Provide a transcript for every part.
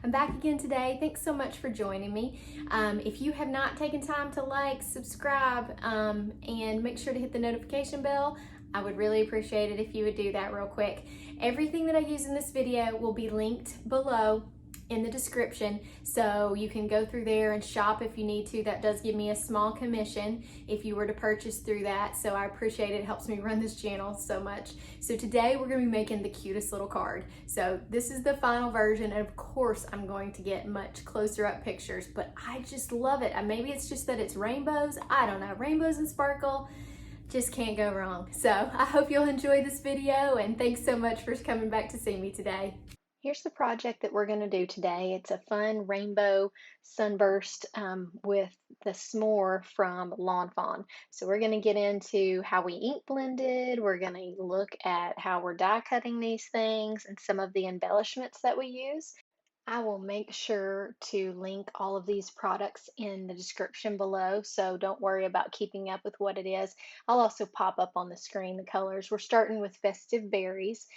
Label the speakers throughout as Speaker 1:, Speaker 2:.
Speaker 1: I'm back again today. Thanks so much for joining me. If you have not taken time to like, subscribe, and make sure to hit the notification bell, I would really appreciate it if you would do that real quick. Everything that I use in this video will be linked below in the description, so you can go through there and shop if you need to. That does give me a small commission if you were to purchase through that, so I appreciate it. It helps me run this channel so much. So today we're going to be making the cutest little card. So this is the final version, and of course I'm going to get much closer up pictures, but I just love it. Maybe it's just that it's rainbows. I don't know, rainbows and sparkle, just can't go wrong. So I hope you'll enjoy this video, and thanks so much for coming back to see me today. Here's the project that we're going to do today. It's a fun rainbow sunburst with the s'more from Fawn. So we're going to get into how we ink blended. We're going to look at how we're die cutting these things and some of the embellishments that we use. I will make sure to link all of these products in the description below, so don't worry about keeping up with what it is. I'll also pop up on the screen the colors. We're starting with Festive Berries.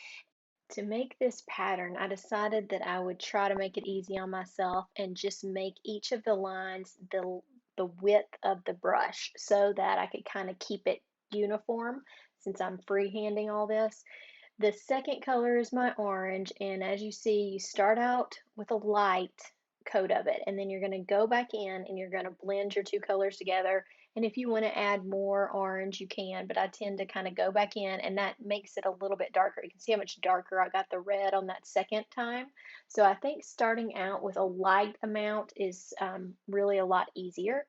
Speaker 1: To make this pattern, I decided that I would try to make it easy on myself and just make each of the lines the width of the brush so that I could kind of keep it uniform since I'm freehanding all this. The second color is my orange, and as you see, you start out with a light coat of it, and then you're going to go back in and you're going to blend your two colors together. And if you want to add more orange, you can, but I tend to kind of go back in, and that makes it a little bit darker. You can see how much darker I got the red on that second time. So I think starting out with a light amount is really a lot easier.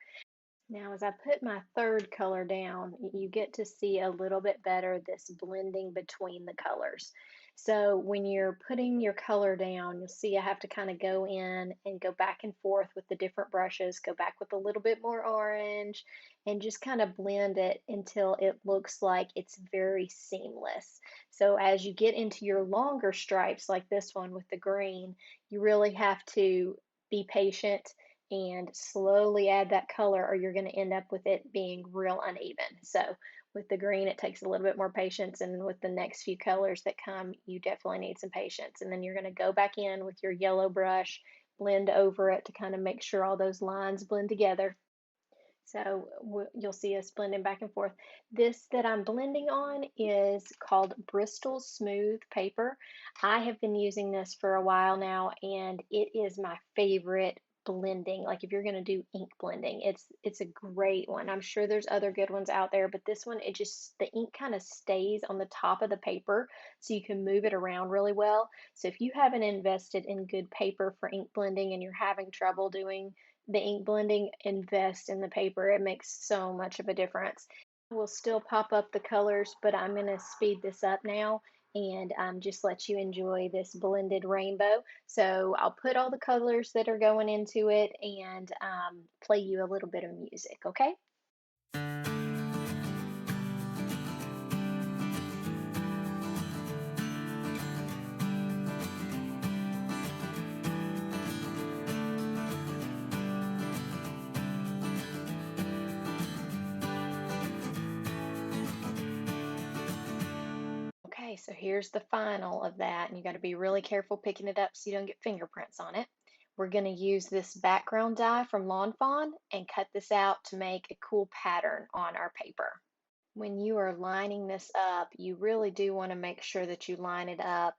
Speaker 1: Now, as I put my third color down, you get to see a little bit better this blending between the colors. So when you're putting your color down, you'll see I have to kind of go in and go back and forth with the different brushes, go back with a little bit more orange, and just kind of blend it until it looks like it's very seamless. So as you get into your longer stripes, like this one with the green, you really have to be patient and slowly add that color, or you're going to end up with it being real uneven. So with the green, it takes a little bit more patience, and with the next few colors that come, you definitely need some patience. And then you're going to go back in with your yellow brush, blend over it to kind of make sure all those lines blend together. So you'll see us blending back and forth. This that I'm blending on is called Bristol Smooth Paper. I have been using this for a while now, and it is my favorite blending. Like if you're going to do ink blending, it's a great one. I'm sure there's other good ones out there, but this one, the ink kind of stays on the top of the paper, so you can move it around really well. So if you haven't invested in good paper for ink blending and you're having trouble doing the ink blending, invest in the paper. It makes so much of a difference. We'll still pop up the colors, but I'm going to speed this up now and just let you enjoy this blended rainbow. So I'll put all the colors that are going into it and play you a little bit of music, okay? Okay, so here's the final of that, and you got to be really careful picking it up so you don't get fingerprints on it. We're going to use this background die from Fawn and cut this out to make a cool pattern on our paper. When you are lining this up, you really do want to make sure that you line it up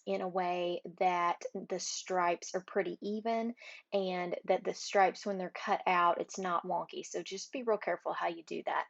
Speaker 1: in a way that the stripes are pretty even, and that the stripes, when they're cut out, it's not wonky. So just be real careful how you do that.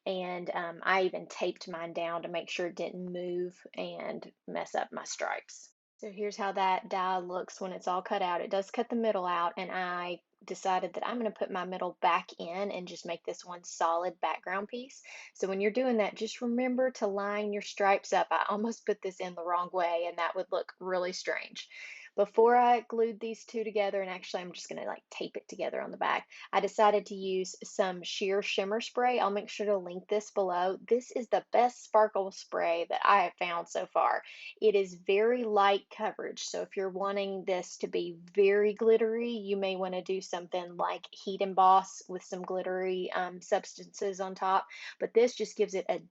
Speaker 1: And I even taped mine down to make sure it didn't move and mess up my stripes. So here's how that die looks when it's all cut out. It does cut the middle out, and I decided that I'm going to put my middle back in and just make this one solid background piece. So when you're doing that, just remember to line your stripes up. I almost put this in the wrong way, and that would look really strange. Before I glued these two together, and actually I'm just going to like tape it together on the back, I decided to use some sheer shimmer spray. I'll make sure to link this below. This is the best sparkle spray that I have found so far. It is very light coverage, so if you're wanting this to be very glittery, you may want to do something like heat emboss with some glittery substances on top, but this just gives it a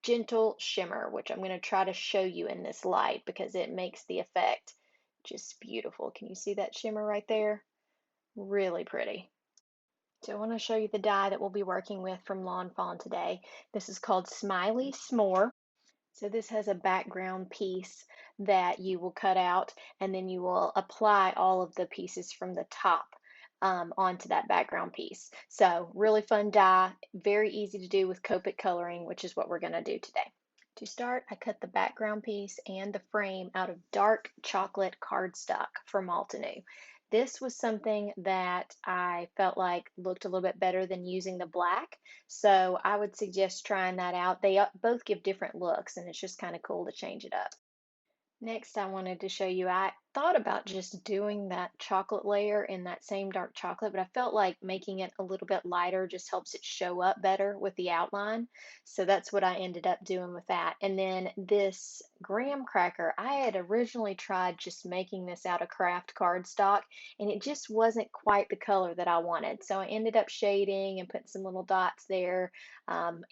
Speaker 1: gentle shimmer, which I'm going to try to show you in this light because it makes the effect just beautiful. Can you see that shimmer right there? Really pretty. So I want to show you the die that we'll be working with from Lawn Fawn today. This is called Smiley S'more. So this has a background piece that you will cut out, and then you will apply all of the pieces from the top onto that background piece. So really fun die, very easy to do with Copic coloring, which is what we're going to do today. To start, I cut the background piece and the frame out of dark chocolate cardstock from Altenew. This was something that I felt like looked a little bit better than using the black, so I would suggest trying that out. They both give different looks, and it's just kind of cool to change it up. Next, I wanted to show you, I thought about just doing that chocolate layer in that same dark chocolate, but I felt like making it a little bit lighter just helps it show up better with the outline. So that's what I ended up doing with that. And then this graham cracker, I had originally tried just making this out of craft cardstock, and it just wasn't quite the color that I wanted. So I ended up shading and putting some little dots there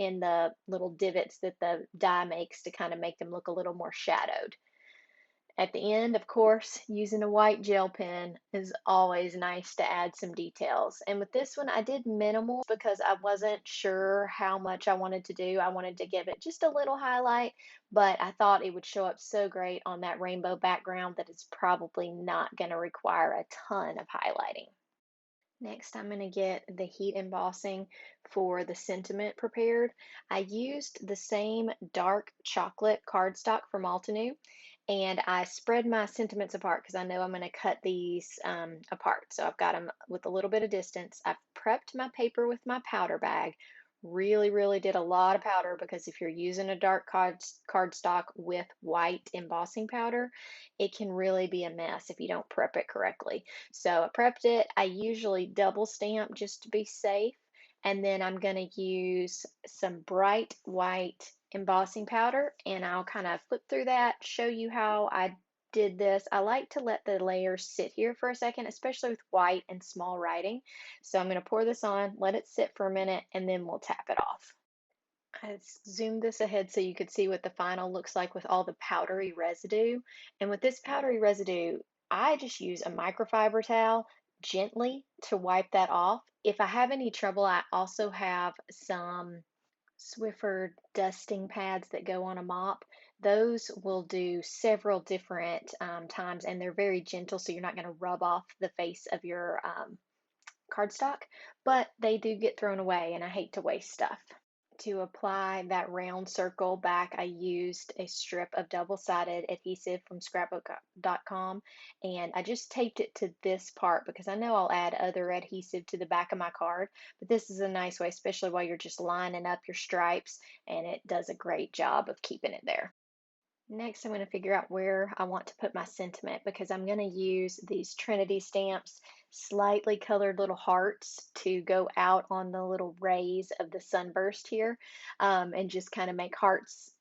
Speaker 1: in the little divots that the die makes to kind of make them look a little more shadowed. At the end, of course, using a white gel pen is always nice to add some details. And with this one, I did minimal because I wasn't sure how much I wanted to do. I wanted to give it just a little highlight, but I thought it would show up so great on that rainbow background that it's probably not going to require a ton of highlighting. Next, I'm going to get the heat embossing for the sentiment prepared. I used the same dark chocolate cardstock from Altenew, and I spread my sentiments apart because I know I'm going to cut these apart. So I've got them with a little bit of distance. I've prepped my paper with my powder bag. Really did a lot of powder because if you're using a dark cardstock with white embossing powder, it can really be a mess if you don't prep it correctly. So I prepped it. I usually double stamp just to be safe. And then I'm going to use some bright white embossing powder, and I'll kind of flip through that, show you how I did this. I like to let the layers sit here for a second, especially with white and small writing. So I'm going to pour this on, let it sit for a minute, and then we'll tap it off. I zoomed this ahead so you could see what the final looks like with all the powdery residue. And with this powdery residue, I just use a microfiber towel gently to wipe that off. If I have any trouble, I also have some Swiffer dusting pads that go on a mop. Those will do several different times, and they're very gentle, so you're not going to rub off the face of your cardstock, but they do get thrown away, and I hate to waste stuff. To apply that round circle back, I used a strip of double-sided adhesive from scrapbook.com, and I just taped it to this part because I know I'll add other adhesive to the back of my card, but this is a nice way, especially while you're just lining up your stripes, and it does a great job of keeping it there. Next, I'm going to figure out where I want to put my sentiment because I'm going to use these Trinity stamps, slightly colored little hearts to go out on the little rays of the sunburst here, and just kind of make hearts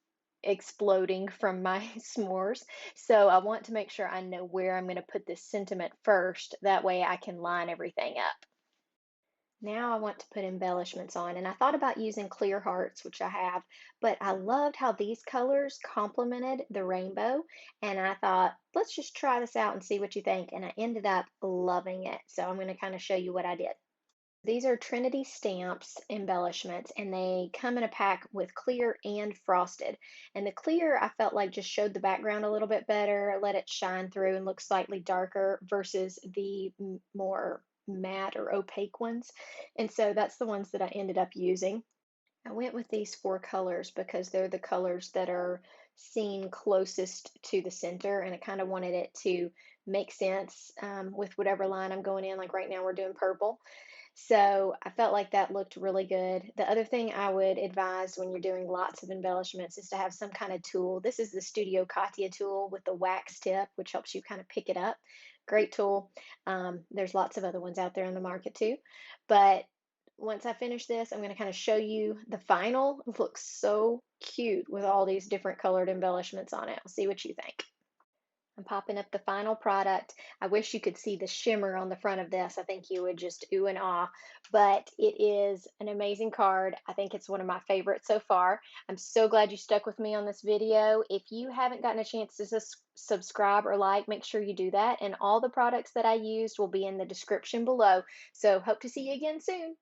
Speaker 1: exploding from my s'mores. So I want to make sure I know where I'm going to put this sentiment first. That way I can line everything up. Now I want to put embellishments on, and I thought about using clear hearts, which I have, but I loved how these colors complemented the rainbow, and I thought, let's just try this out and see what you think, and I ended up loving it. So I'm going to kind of show you what I did. These are Trinity Stamps embellishments, and they come in a pack with clear and frosted. And the clear, I felt like just showed the background a little bit better, let it shine through and look slightly darker versus the more matte or opaque ones. And so that's the ones that I ended up using. I went with these four colors because they're the colors that are seen closest to the center, and I kind of wanted it to make sense with whatever line I'm going in. Like right now, we're doing purple. So I felt like that looked really good. The other thing I would advise when you're doing lots of embellishments is to have some kind of tool. This is the Studio Katia tool with the wax tip, which helps you kind of pick it up. Great tool. There's lots of other ones out there on the market too. But once I finish this, I'm going to kind of show you the final. It looks so cute with all these different colored embellishments on it. I'll see what you think. I'm popping up the final product. I wish you could see the shimmer on the front of this. I think you would just ooh and ah, but it is an amazing card. I think it's one of my favorites so far. I'm so glad you stuck with me on this video. If you haven't gotten a chance to subscribe or like, make sure you do that. And all the products that I used will be in the description below. So hope to see you again soon.